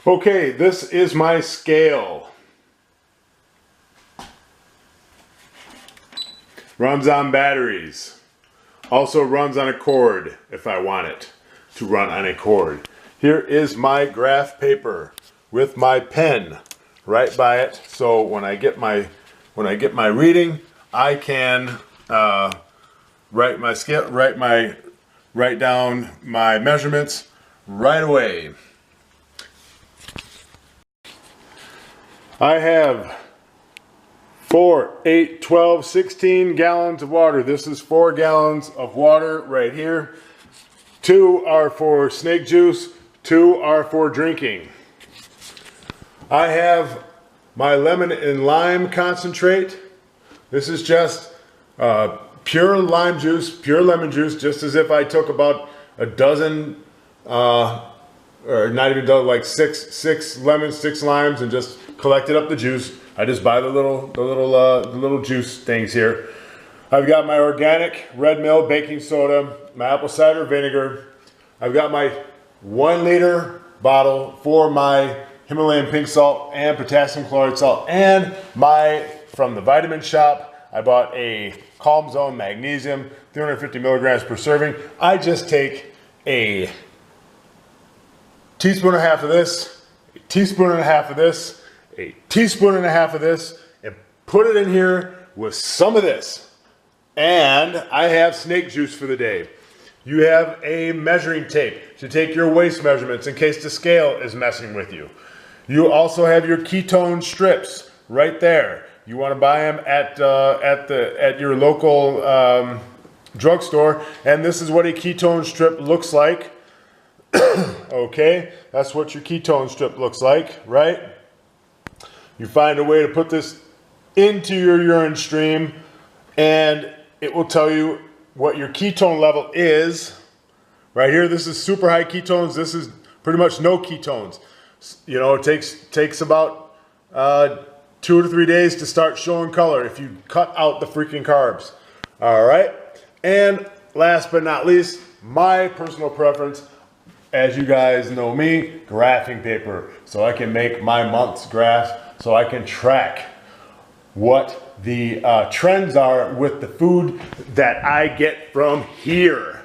Okay, this is my scale. Runs on batteries. Also runs on a cord if I want it to run on a cord. Here is my graph paper with my pen right by it. So when I get my reading, I can write down my measurements right away. I have 4, 8, 12, 16 gallons of water. This is 4 gallons of water right here. 2 are for snake juice, 2 are for drinking. I have my lemon and lime concentrate. This is just pure lime juice, pure lemon juice, just as if I took about a dozen, or not even a dozen, like six lemons, 6 limes, and just collected up the juice. I just buy the little juice things here. I've got my organic Red Mill baking soda, my apple cider vinegar. I've got my 1 liter bottle for my Himalayan pink salt and potassium chloride salt, and from the vitamin shop, I bought a Calm Zone magnesium, 350 milligrams per serving. I just take a teaspoon and a half of this, a teaspoon and a half of this, a teaspoon and a half of this, and put it in here with some of this. And I have snake juice for the day. You have a measuring tape to take your waist measurements in case the scale is messing with you. You also have your ketone strips right there. You want to buy them at your local drugstore, and this is what a ketone strip looks like. Okay, that's what your ketone strip looks like, right? You find a way to put this into your urine stream, and it will tell you what your ketone level is. Right here, this is super high ketones. This is pretty much no ketones. You know, it takes about 2 to 3 days to start showing color if you cut out the freaking carbs. All right, and last but not least, my personal preference, as you guys know me, graphing paper, so I can make my month's graphs, so I can track what the trends are with the food that I get from here.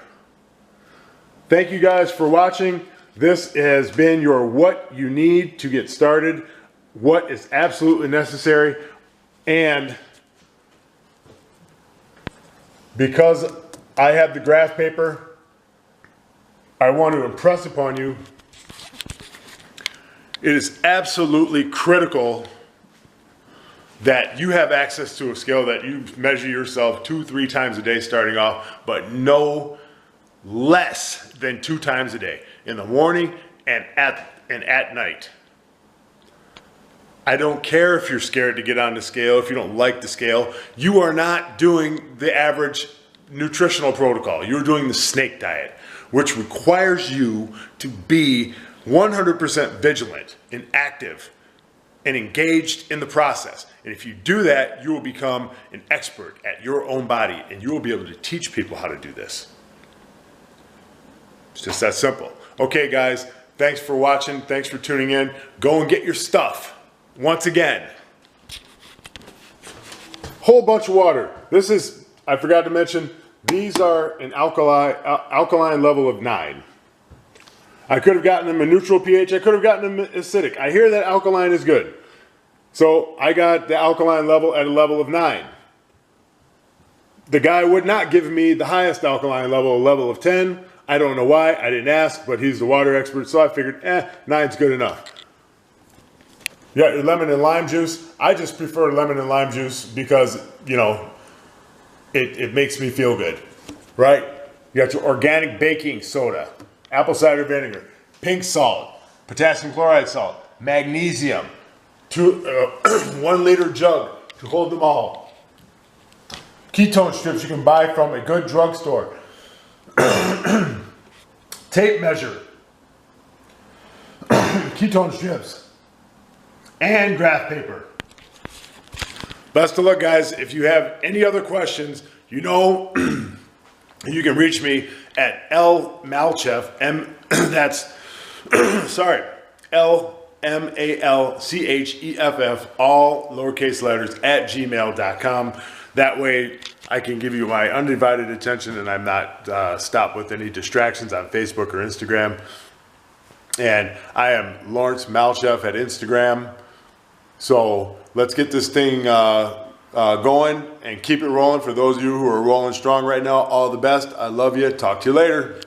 Thank you guys for watching. This has been your what you need to get started, what is absolutely necessary, and because I have the graph paper, I want to impress upon you, it is absolutely critical that you have access to a scale that you measure yourself 2-3 times a day starting off, but no less than 2 times a day, in the morning and at night. I don't care if you're scared to get on the scale, if you don't like the scale. You are not doing the average nutritional protocol. You're doing the snake diet, which requires you to be 100% vigilant and active and engaged in the process. And if you do that, you will become an expert at your own body, and you will be able to teach people how to do this. It's just that simple. Okay, guys, thanks for watching. Thanks for tuning in. Go and get your stuff. Once again, whole bunch of water. This is, I forgot to mention, these are an alkaline level of 9. I could have gotten them a neutral pH. I could have gotten them acidic. I hear that alkaline is good. So I got the alkaline level at a level of 9. The guy would not give me the highest alkaline level, a level of 10. I don't know why. I didn't ask, but he's the water expert, so I figured, 9's good enough. You got your lemon and lime juice. I just prefer lemon and lime juice because, you know, it makes me feel good, right? You got your organic baking soda, apple cider vinegar, pink salt, potassium chloride salt, magnesium, 1 liter jug to hold them all. Ketone strips you can buy from a good drugstore. Tape measure, ketone strips, and graph paper. Best of luck, guys. If you have any other questions, you know, you can reach me at L Malchev, that's, sorry, L MALCHEFF, all lowercase letters, at gmail.com. That way I can give you my undivided attention and I'm not stopped with any distractions on Facebook or Instagram. And I am Lawrence Malchef at Instagram. So let's get this thing going and keep it rolling. For those of you who are rolling strong right now, all the best. I love you. Talk to you later.